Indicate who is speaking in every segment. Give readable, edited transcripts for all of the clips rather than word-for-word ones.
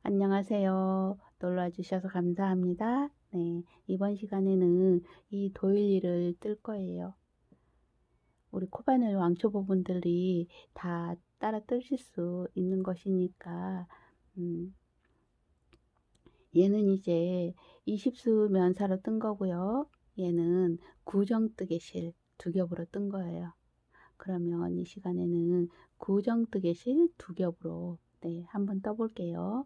Speaker 1: 안녕하세요. 놀러 주셔서 감사합니다. 네, 이번 시간에는 이 도일리를 뜰 거예요. 우리 코바늘 왕초보 분들이 다 따라 뜨실 수 있는 것이니까, 음, 얘는 이제 20수 면사로 뜬 거고요. 얘는 구정뜨개 실 두 겹으로 뜬 거예요. 그러면 이 시간에는 구정뜨개 실 두 겹으로 네, 한번 떠볼게요.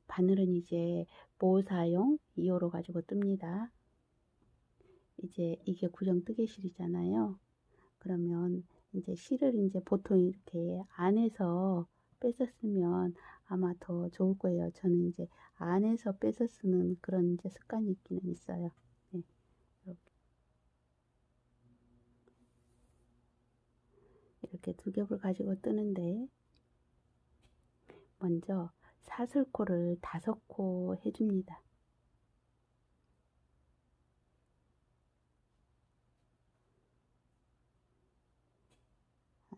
Speaker 1: 바늘은 이제 모사용 2호로 가지고 뜹니다. 이제 이게 구정 뜨개실이잖아요. 그러면 이제 실을 이제 보통 이렇게 안에서 빼서 쓰면 아마 더 좋을 거예요. 저는 이제 안에서 빼서 쓰는 그런 이제 습관이 있기는 있어요. 네, 이렇게 두 겹을 가지고 뜨는데 먼저 사슬코를 5코 해줍니다.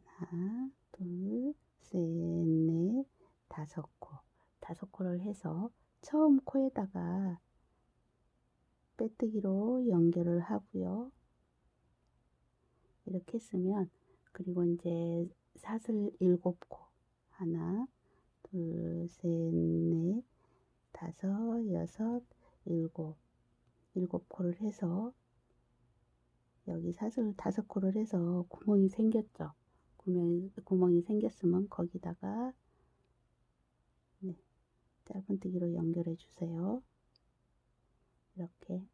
Speaker 1: 하나, 둘, 셋, 넷, 5코. 5코를 해서 처음 코에다가 빼뜨기로 연결을 하고요. 이렇게 했으면 그리고 이제 사슬 7코. 하나, 둘, 셋, 넷, 5, 6, 7. 7코를 해서 여기 사슬 5코를 해서 구멍이 생겼죠. 구멍이 생겼으면 거기다가 네, 짧은뜨기로 연결해 주세요. 이렇게.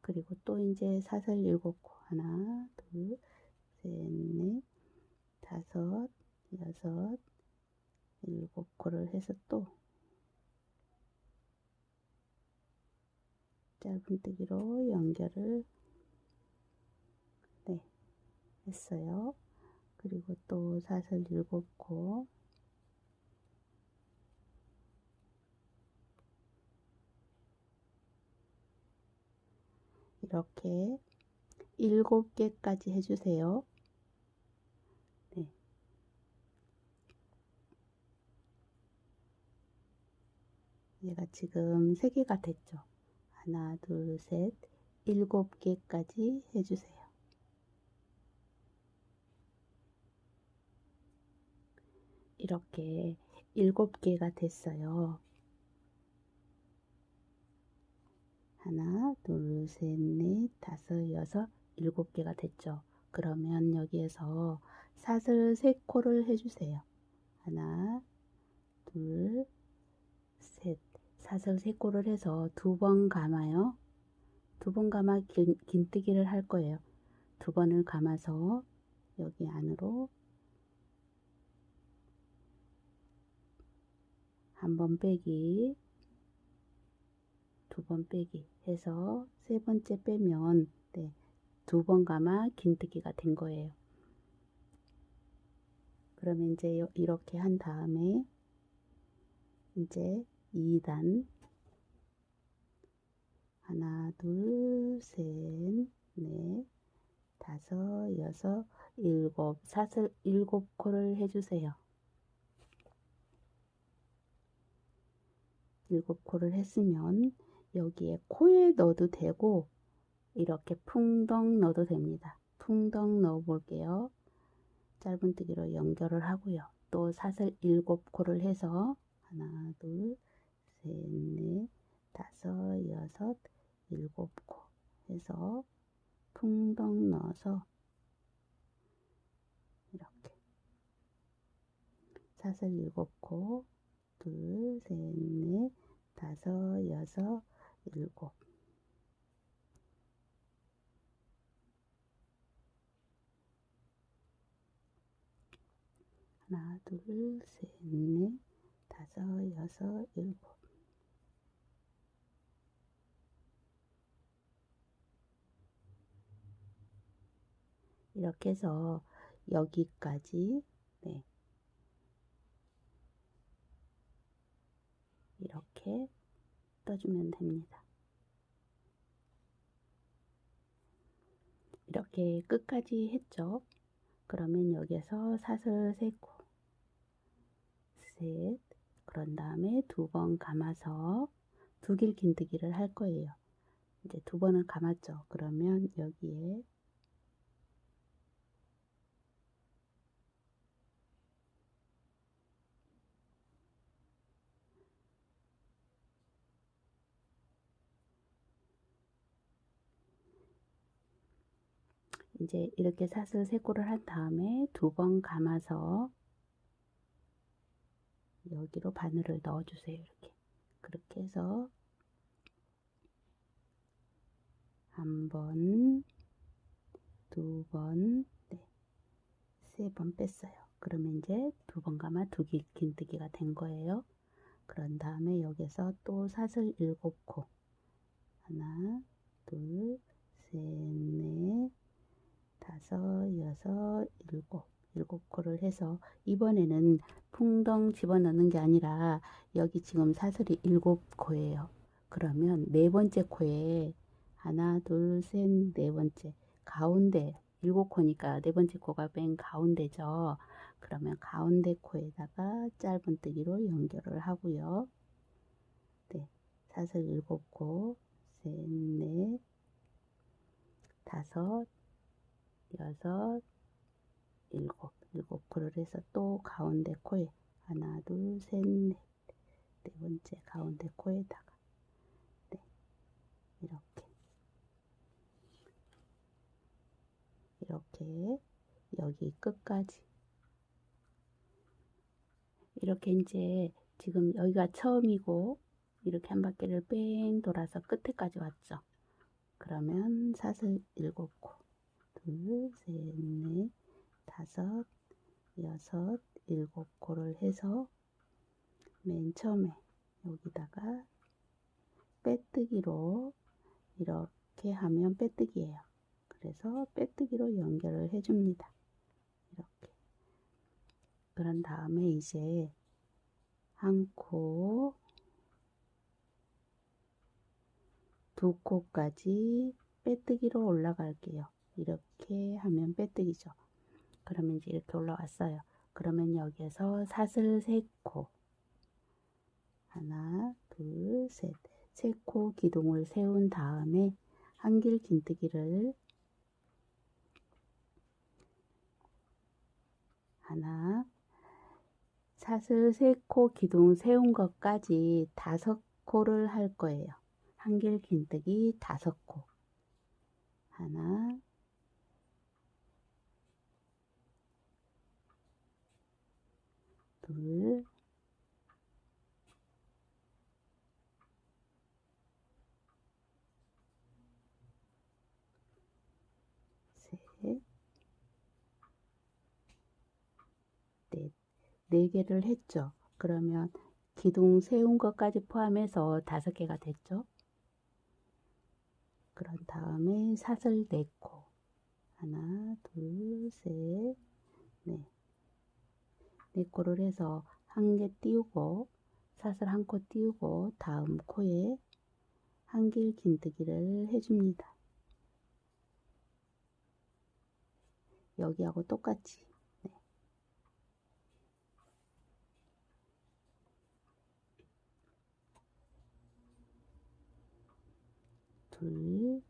Speaker 1: 그리고 또 이제 사슬 7코. 하나, 둘, 셋, 넷, 5, 6, 7코를 해서 또 짧은뜨기로 연결을 네, 했어요. 그리고 또 사슬 7코. 이렇게 7개까지 해주세요. 네. 얘가 지금 3개가 됐죠. 하나, 둘, 셋, 7개까지 해주세요. 이렇게 7개가 됐어요. 하나, 둘, 셋, 넷, 5, 6, 7개가 됐죠. 그러면 여기에서 사슬 3코를 해주세요. 하나, 둘, 셋. 사슬 3코를 해서 2번 감아요. 2번 감아 긴뜨기를 할 거예요. 2번을 감아서 여기 안으로 한 번 빼기, 2번 빼기 해서 3번째 빼면 네, 2번 감아 긴뜨기가 된 거예요. 그러면 이제 이렇게 한 다음에 이제 2단 하나, 둘, 셋, 넷, 5, 6, 7 사슬 7코를 해주세요. 7코를 했으면 여기에 코에 넣어도 되고 이렇게 풍덩 넣어도 됩니다. 풍덩 넣어 볼게요. 짧은뜨기로 연결을 하고요. 또 사슬 7코를 해서 하나, 둘, 셋, 넷, 5, 6, 7코 해서 풍덩 넣어서 이렇게 사슬 7코 둘, 셋, 넷, 5, 6, 7 하나, 둘, 셋, 넷, 5, 6, 7 이렇게 해서 여기까지 네, 이렇게 떠주면 됩니다. 이렇게 끝까지 했죠. 그러면 여기서 사슬 3코 셋, 그런 다음에 2번 감아서 두 길 긴뜨기를 할 거예요. 이제 2번을 감았죠. 그러면 여기에 이제 이렇게 사슬 3코를 한 다음에 2번 감아서 여기로 바늘을 넣어주세요. 이렇게. 그렇게 해서 1번, 2번, 네, 3번 뺐어요. 그러면 이제 2번 감아 두 길 긴뜨기가 된 거예요. 그런 다음에 여기서 또 사슬 7코. 하나, 둘, 셋, 넷, 다섯, 여섯, 일곱. 7코를 해서 이번에는 풍덩 집어넣는 게 아니라 여기 지금 사슬이 7코예요. 그러면 네 번째 코에 하나, 둘, 셋, 네 번째 가운데 7코니까 네 번째 코가 맨 가운데죠. 그러면 가운데 코에다가 짧은뜨기로 연결을 하고요. 네, 사슬 7코, 셋, 넷, 다섯, 여섯, 7코를 해서 또 가운데 코에 하나, 둘, 셋, 넷, 네 번째 가운데 코에다가 네, 이렇게 여기 끝까지 이렇게 이제 지금 여기가 처음이고 이렇게 한 바퀴를 뺑 돌아서 끝에까지 왔죠. 그러면 사슬 7코, 둘, 셋, 넷, 다섯, 여섯, 7코를 해서 맨 처음에 여기다가 빼뜨기로 이렇게 하면 빼뜨기예요. 그래서 빼뜨기로 연결을 해줍니다. 이렇게. 그런 다음에 이제 한 코, 2코까지 빼뜨기로 올라갈게요. 이렇게 하면 빼뜨기죠. 그러면 이제 이렇게 올라왔어요. 그러면 여기에서 사슬 3코, 하나, 둘, 셋, 3코 기둥을 세운 다음에 한 길 긴뜨기를 하나, 사슬 3코 기둥 세운 것까지 5코를 할 거예요. 한 길 긴뜨기 5코. 하나, 둘, 셋, 넷. 4개를 했죠. 그러면 기둥 세운 것까지 포함해서 5개가 됐죠. 그런 다음에 사슬 4코. 하나, 둘, 셋, 넷. 4코를 해서 한 개 띄우고 사슬 1코 띄우고 다음 코에 한 길 긴뜨기를 해줍니다. 여기하고 똑같이. 네. 둘,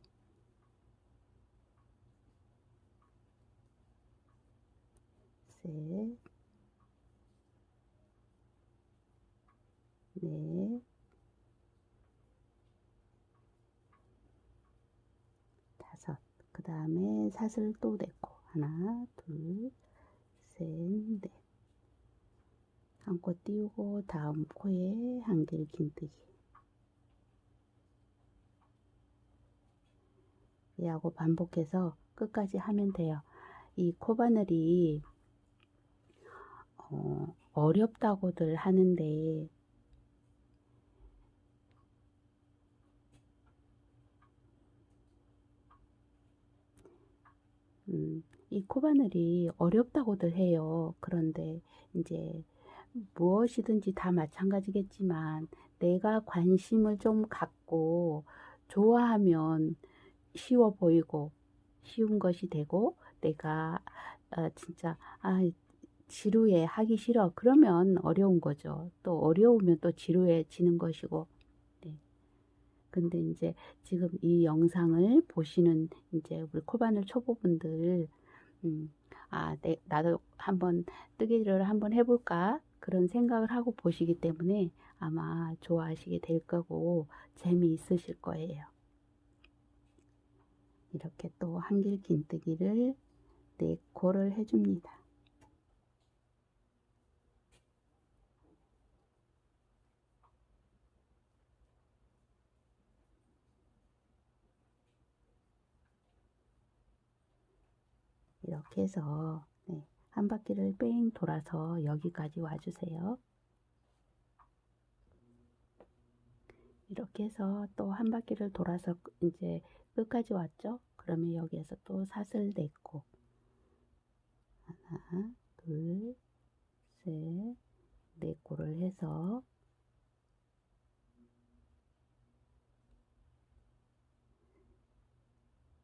Speaker 1: 셋, 넷, 다섯. 그 다음에 사슬 또 4코. 하나, 둘, 셋, 넷. 한 코 띄우고 다음 코에 한 길 긴뜨기. 이하고 반복해서 끝까지 하면 돼요. 이 코바늘이 어렵다고들 하는데 이 코바늘이 어렵다고들 해요. 그런데 이제 무엇이든지 다 마찬가지겠지만 내가 관심을 좀 갖고 좋아하면 쉬워 보이고 쉬운 것이 되고 내가 진짜 지루해, 하기 싫어. 그러면 어려운 거죠. 또 어려우면 또 지루해지는 것이고. 네. 근데 이제 지금 이 영상을 보시는 이제 우리 코바늘 초보분들, 나도 한번 뜨개질을 한번 해볼까? 그런 생각을 하고 보시기 때문에 아마 좋아하시게 될 거고 재미있으실 거예요. 이렇게 또 한길 긴뜨기를 4코를 해줍니다. 이렇게 해서 한 바퀴를 뺑 돌아서 여기까지 와주세요. 이렇게 해서 또 한 바퀴를 돌아서 이제 끝까지 왔죠? 그러면 여기에서 또 사슬 4코. 하나, 둘, 셋, 4코를 해서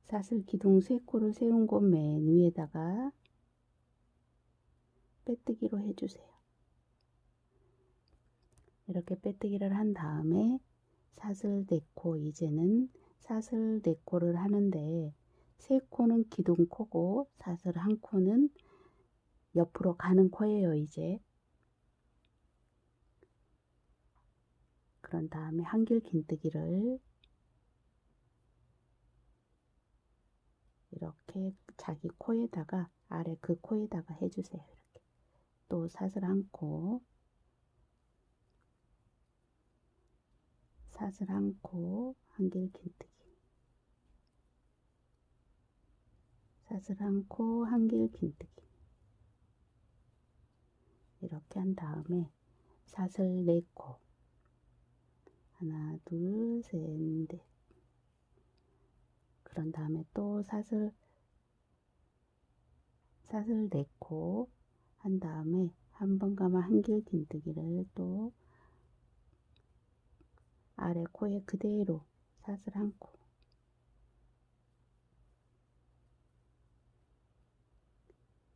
Speaker 1: 사슬 기둥 3코를 세운 곳 맨 위에다가 빼뜨기로 해주세요. 이렇게 빼뜨기를 한 다음에 사슬 4코, 이제는 사슬 4코를 하는데 3코는 기둥 코고 사슬 1코는 옆으로 가는 코예요. 이제 그런 다음에 한길 긴뜨기를 이렇게 자기 코에다가 아래 그 코에다가 해주세요. 이렇게 또 사슬 1코, 사슬 1코, 한길 긴뜨기, 사슬 1코, 한길 긴뜨기. 이렇게 한 다음에 사슬 4코, 하나, 둘, 셋, 넷. 그런 다음에 또 사슬 4코 한 다음에 한 번 가면 한길 긴뜨기를 또 아래 코에 그대로 사슬 1코,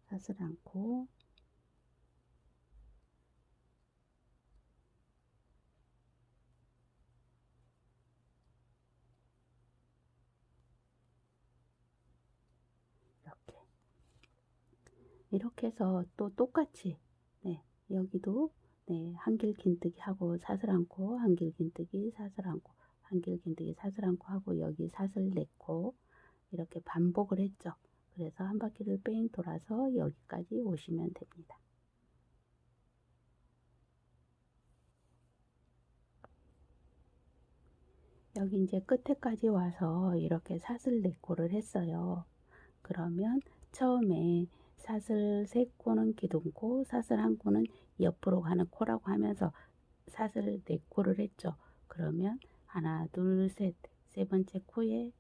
Speaker 1: 사슬 1코, 이렇게 해서 또 똑같이 여기도 한길 긴뜨기 하고 사슬 1코, 한길 긴뜨기, 사슬 1코, 한길 긴뜨기, 사슬 1코 하고 여기 사슬 4코 이렇게 반복을 했죠. 그래서 한 바퀴를 뺑 돌아서 여기까지 오시면 됩니다. 여기 이제 끝에까지 와서 이렇게 사슬 4코를 했어요. 그러면 처음에 사슬 3코는 기둥코, 사슬 1코는 옆으로 가는 코라고 하면서 사슬 4코를 했죠. 그러면 하나, 둘, 셋, 세 번째 코에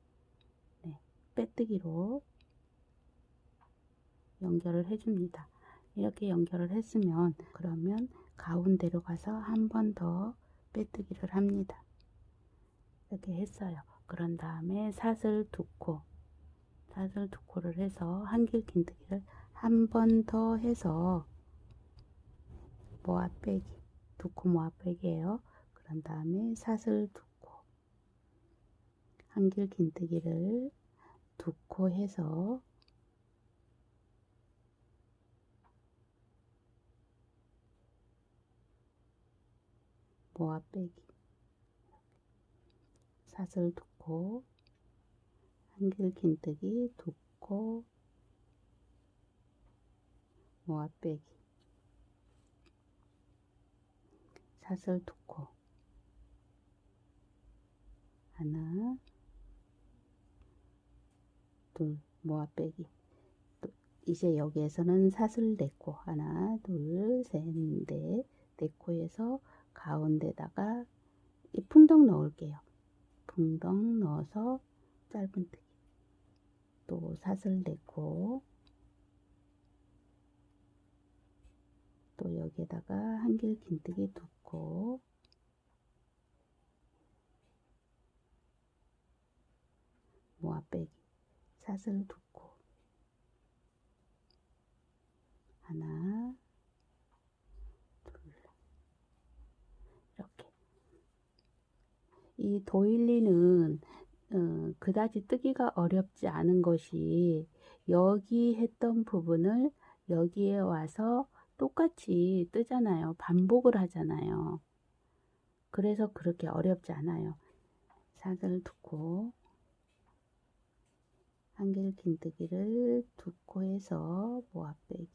Speaker 1: 빼뜨기로 연결을 해줍니다. 이렇게 연결을 했으면 그러면 가운데로 가서 한 번 더 빼뜨기를 합니다. 이렇게 했어요. 그런 다음에 사슬 2코, 사슬 2코를 해서 한길 긴뜨기를 한 번 더 해서 모아 빼기, 2코 모아 빼기예요. 그런 다음에 사슬 2코, 한길 긴뜨기를 2코 해서 모아 빼기, 사슬 2코, 한길 긴뜨기 2코, 모아 빼기, 사슬 2코, 하나, 둘, 모아 빼기. 이제 여기에서는 사슬 4코, 하나, 둘, 셋, 넷, 4코에서 가운데다가 이 풍덩 넣을게요. 풍덩 넣어서 짧은뜨기, 또 사슬 4코, 또 여기에다가 한길 긴뜨기 2코, 모아 빼기, 사슬 2코, 하나, 둘, 이렇게. 이 도일리는 그다지 뜨기가 어렵지 않은 것이 여기 했던 부분을 여기에 와서 똑같이 뜨잖아요. 반복을 하잖아요. 그래서 그렇게 어렵지 않아요. 사슬 두 코, 한길 긴뜨기를 두 코에서 모아 빼기.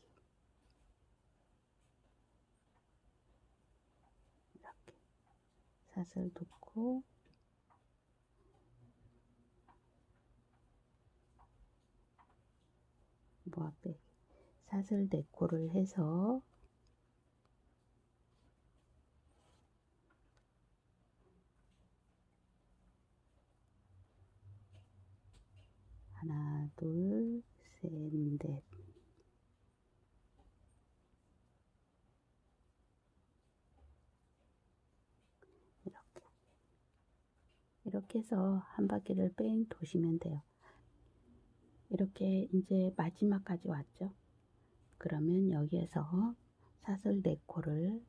Speaker 1: 이렇게 사슬 두 코, 모아 빼기. 사슬 네 코를 해서 하나, 둘, 셋, 넷. 이렇게 해서 한 바퀴를 뺑 도시면 돼요. 이렇게 이제 마지막까지 왔죠. 그러면 여기에서 사슬 네 코를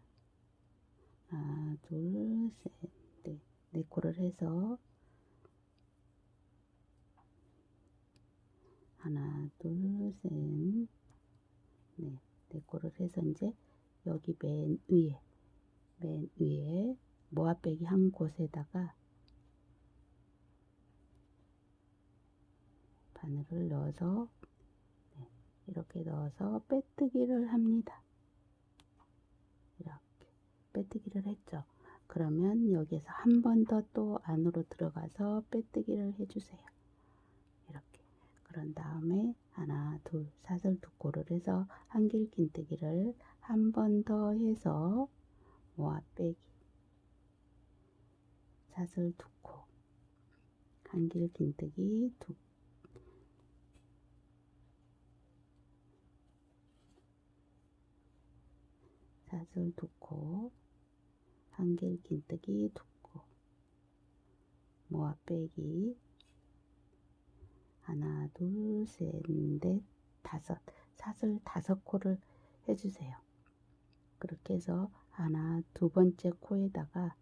Speaker 1: 하나, 둘, 셋, 넷, 네 코를 해서 하나, 둘, 셋, 넷, 네 코를 해서 이제 여기 맨 위에 모아 빼기 한 곳에다가 바늘을 넣어서 이렇게 넣어서 빼뜨기를 합니다. 이렇게 빼뜨기를 했죠. 그러면 여기에서 한 번 더 또 안으로 들어가서 빼뜨기를 해주세요. 이렇게. 그런 다음에 하나, 둘, 사슬 두 코를 해서 한길 긴뜨기를 한 번 더 해서 모아 빼기. 사슬 두 코, 한길 긴뜨기 두 사슬 두 코, 한길 긴뜨기 두 코, 모아 빼기. 하나, 둘, 셋, 넷, 다섯. 사슬 다섯 코를 해주세요. 그렇게 해서 하나, 두 번째 코에다가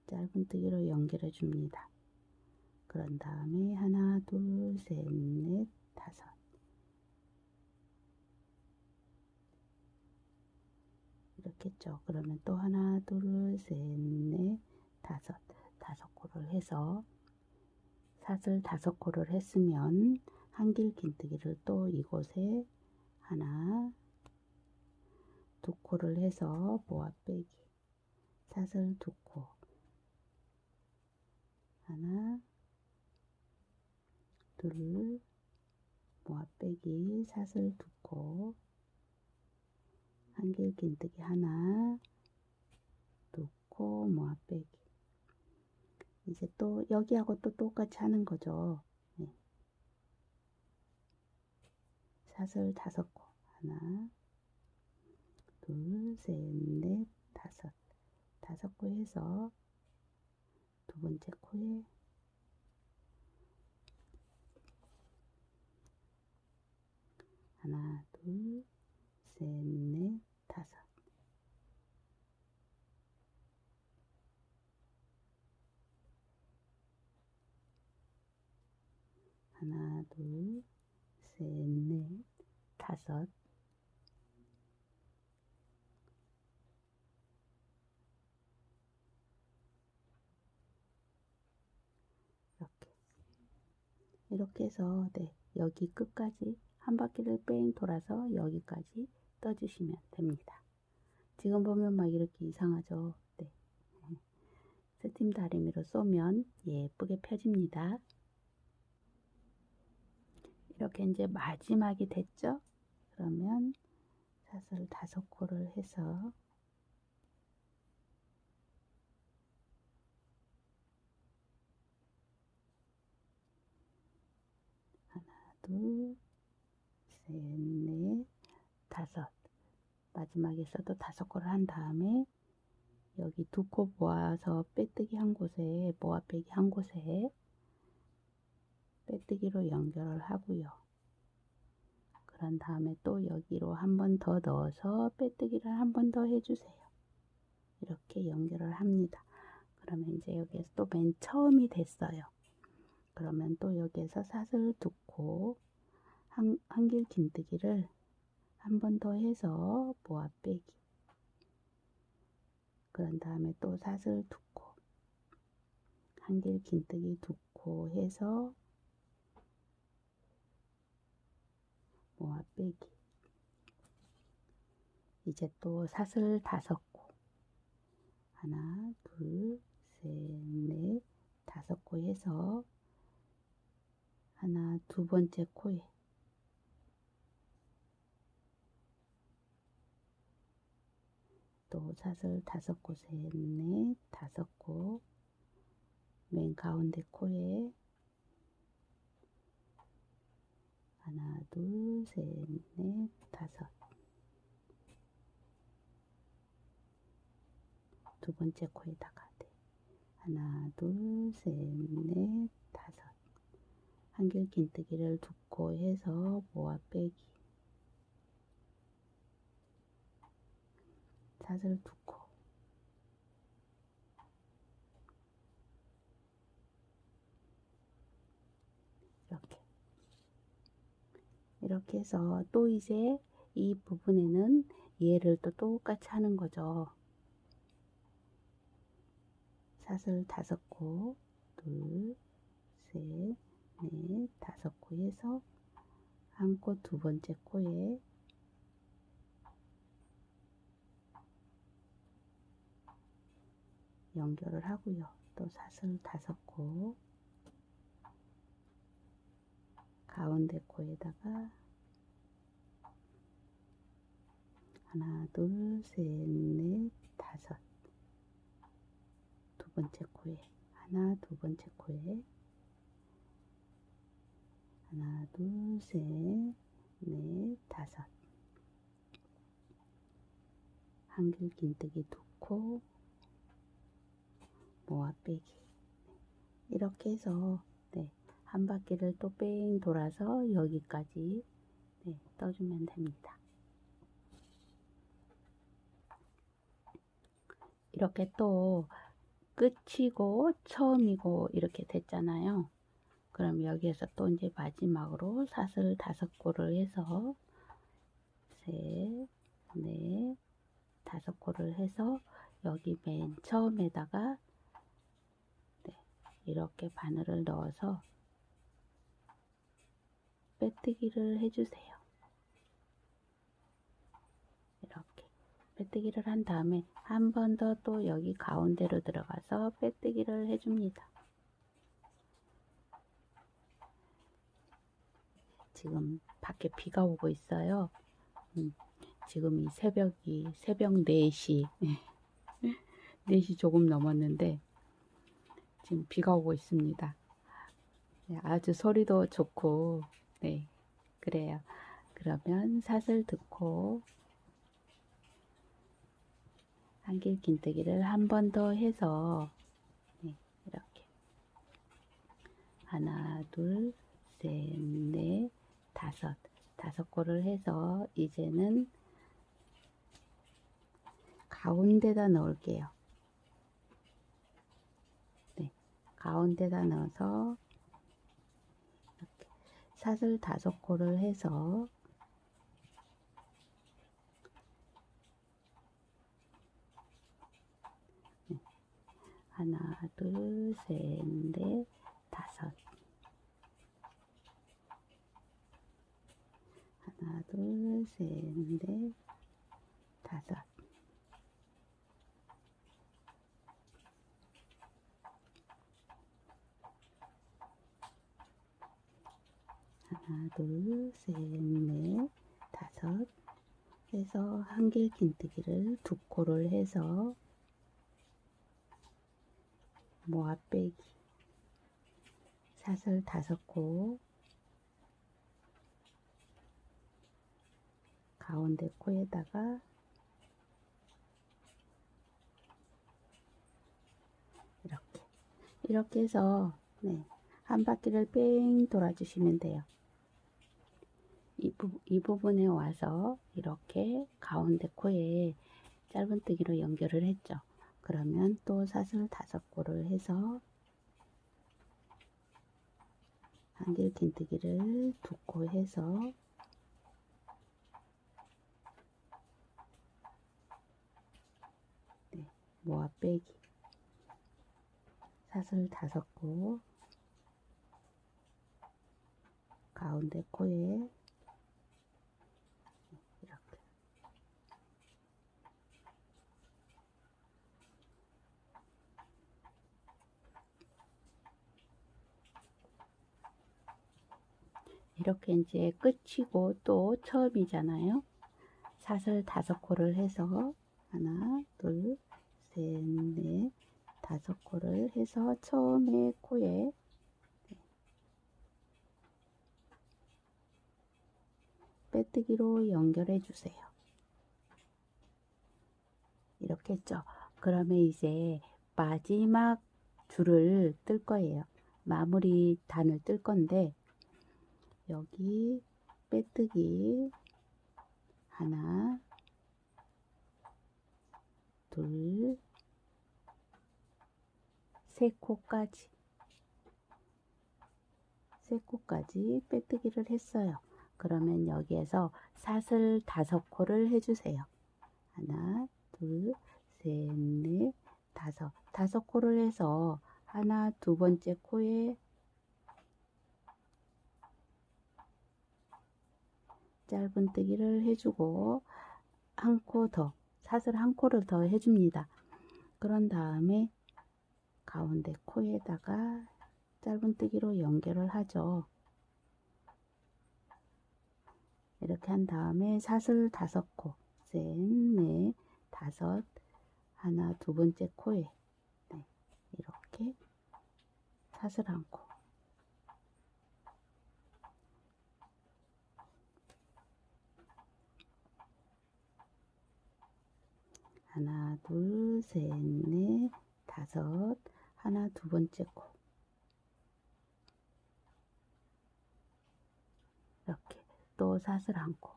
Speaker 1: 짧은뜨기로 연결해 줍니다. 그런 다음에 하나, 둘, 셋, 넷, 다섯. 이렇게 했죠. 그러면 또 하나, 둘, 셋, 넷, 다섯. 다섯 코를 해서 사슬 다섯 코를 했으면 한길 긴뜨기를 또 이곳에 하나, 두 코를 해서 모아 빼기. 사슬 두 코, 하나, 둘, 모아 빼기. 사슬 두 코, 한길 긴뜨기 하나, 두 코, 모아 빼기. 이제 또 여기하고 또 똑같이 하는 거죠. 네. 사슬 다섯 코, 하나, 둘, 셋, 넷, 다섯. 다섯 코 해서 두 번째 코에 하나, 둘, 셋, 넷, 다섯. 하나, 둘, 셋, 넷, 다섯. 이렇게 해서 여기 끝까지 한 바퀴를 뺑 돌아서 여기까지 떠주시면 됩니다. 지금 보면 막 이렇게 이상하죠. 스팀 다리미로 쏘면 예쁘게 펴집니다. 이렇게 이제 마지막이 됐죠? 그러면 사슬 다섯 코를 해서 하나, 둘, 셋, 넷, 다섯. 마지막에서도 다섯 코를 한 다음에 여기 두 코 모아서 빼뜨기 한 곳에 모아 빼기 한 곳에 빼뜨기로 연결을 하고요. 그런 다음에 또 여기로 한 번 더 넣어서 빼뜨기를 한 번 더 해주세요. 이렇게 연결을 합니다. 그러면 이제 여기에서 또 맨 처음이 됐어요. 그러면 또 여기에서 사슬을 두 한길 긴뜨기를 한 번 더 해서 모아 빼기. 그런 다음에 또 사슬 두 한길 긴뜨기 두 해서 모아 빼기. 이제 또 사슬 5코. 하나, 둘, 셋, 넷, 5코 해서 하나, 두 번째 코에 또 사슬 5코, 셋, 넷, 5코 맨 가운데 코에 하나, 둘, 셋, 넷, 5. 두 번째 코에다가 하나, 둘, 셋, 넷, 5. 한길 긴뜨기를 두 코 해서 모아 빼기. 사슬 두 코. 이렇게 해서 또 이제 이 부분에는 얘를 또 똑같이 하는 거죠. 사슬 5코, 둘, 셋, 넷, 5코 해서 한 코 두 번째 코에 연결을 하고요. 또 사슬 5코 가운데 코에다가 하나, 둘, 셋, 넷, 5. 두 번째 코에 하나, 두 번째 코에 하나, 둘, 셋, 넷, 5. 한길 긴뜨기 두 코 모아 빼기. 이렇게 해서 한 바퀴를 또 뺑 돌아서 여기까지 떠주면 됩니다. 이렇게 또 끝이고 처음이고 이렇게 됐잖아요. 그럼 여기에서 또 이제 마지막으로 사슬 5코를 해서 셋, 넷, 5코를 해서 여기 맨 처음에다가 이렇게 바늘을 넣어서 빼뜨기를 해주세요. 이렇게 빼뜨기를 한 다음에 한 번 더 또 여기 가운데로 들어가서 빼뜨기를 해줍니다. 지금 밖에 비가 오고 있어요. 지금 이 새벽 4시 4시 조금 넘었는데 지금 비가 오고 있습니다. 아주 소리도 좋고 그래요. 그러면 사슬 두 한길 긴뜨기를 한 번 더 해서 이렇게 하나, 둘, 셋, 넷, 5코를 해서 이제는 가운데다 넣을게요. 가운데다 넣어서 이렇게 사슬 5코를 해서 하나, 둘, 셋, 넷, 5. 하나, 둘, 셋, 넷, 5. 하나, 둘, 셋, 넷, 5 해서 한길 긴뜨기를 2코를 해서 모아 빼기. 사슬 5코 가운데 코에다가 이렇게 해서 한 바퀴를 뺑 돌아주시면 돼요. 이 부분에 와서 이렇게 가운데 코에 짧은뜨기로 연결을 했죠. 그러면 또 사슬 5코를 해서 한길 긴뜨기를 2코 해서 모아 빼기 사슬 5코 가운데 코에 이렇게 이렇게 이제 끝이고 또 처음이잖아요. 사슬 5코를 해서 하나, 둘, 셋, 넷, 5코를 해서 처음에 코에 빼뜨기로 연결해 주세요. 이렇게 했죠. 그러면 이제 마지막 줄을 뜰 거예요. 마무리 단을 뜰 건데 여기 빼뜨기 하나, 둘, 3코까지 3코까지 빼뜨기를 했어요. 그러면 여기에서 사슬 5코를 해주세요. 하나, 둘, 셋, 넷, 5코를 해서 하나, 2번째 코에 짧은뜨기를 해주고 한 코 더, 사슬 1코를 더 해줍니다. 그런 다음에 가운데 코에다가 짧은뜨기로 연결을 하죠. 이렇게 한 다음에 사슬 5코, 셋, 넷, 5, 하나, 2번째 코에 이렇게 사슬 1코, 하나, 둘, 셋, 넷, 5, 하나, 2번째 코 이렇게 또 사슬 1코,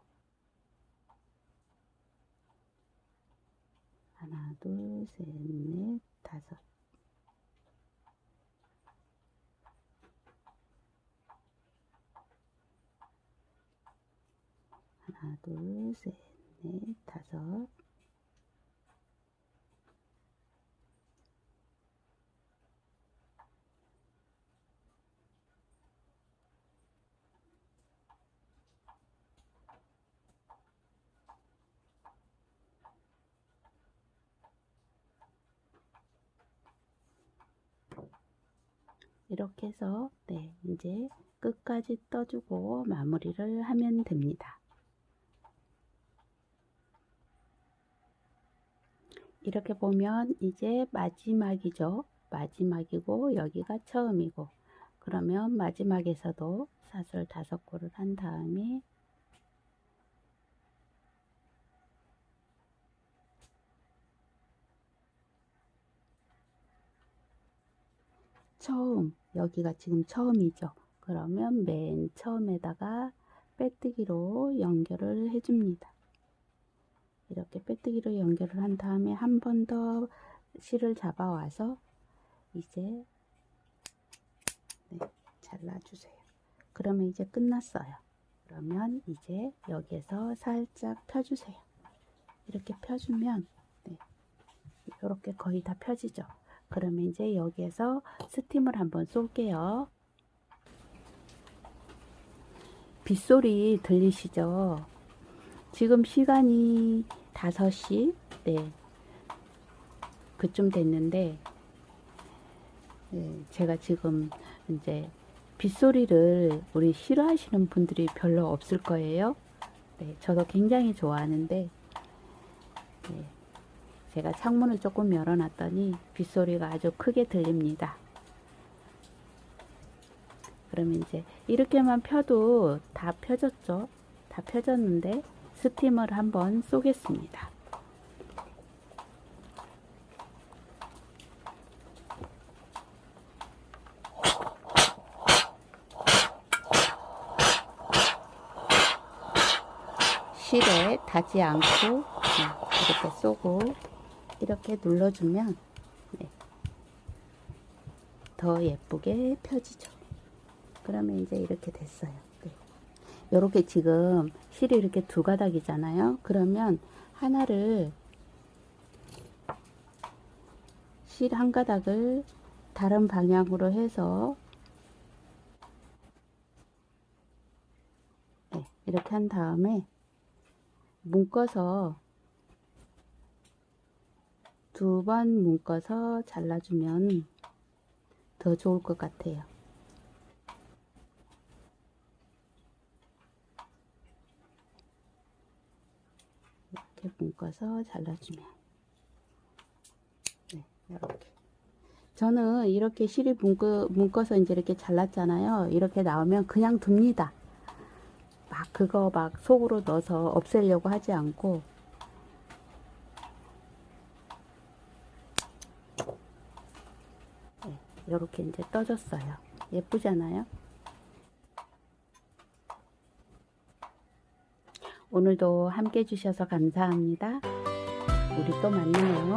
Speaker 1: 하나, 둘, 셋, 넷, 5, 하나, 둘, 셋, 넷, 5, 이렇게 해서 이제 끝까지 떠주고 마무리를 하면 됩니다. 이렇게 보면 이제 마지막이죠. 마지막이고 여기가 처음이고 그러면 마지막에서도 사슬 5코를 한 다음에 처음, 여기가 지금 처음이죠. 그러면 맨 처음에다가 빼뜨기로 연결을 해줍니다. 이렇게 빼뜨기로 연결을 한 다음에 한 번 더 실을 잡아와서 이제 잘라주세요. 그러면 이제 끝났어요. 그러면 이제 여기에서 살짝 펴주세요. 이렇게 펴주면 이렇게 거의 다 펴지죠. 그러면 이제 여기에서 스팀을 한번 쏠게요. 빗소리 들리시죠? 지금 시간이 5시 그쯤 됐는데 제가 지금 이제 빗소리를 우리 싫어하시는 분들이 별로 없을 거예요. 저도 굉장히 좋아하는데 제가 창문을 조금 열어놨더니 빗소리가 아주 크게 들립니다. 그러면 이제 이렇게만 펴도 다 펴졌죠. 다 펴졌는데 스팀을 한번 쏘겠습니다. 실에 닿지 않고 이렇게 쏘고 이렇게 눌러주면 더 예쁘게 펴지죠. 그러면 이제 이렇게 됐어요. 이렇게 지금 실이 이렇게 두 가닥이잖아요. 그러면 하나를 실 한 가닥을 다른 방향으로 해서 이렇게 한 다음에 묶어서 두 번 묶어서 잘라주면 더 좋을 것 같아요. 이렇게 묶어서 잘라주면 이렇게. 저는 이렇게 실이 묶어서 이제 이렇게 잘랐잖아요. 이렇게 나오면 그냥 둡니다. 막 그거 막 속으로 넣어서 없애려고 하지 않고 이렇게 이제 떠졌어요. 예쁘잖아요. 오늘도 함께 해주셔서 감사합니다. 우리 또 만나요.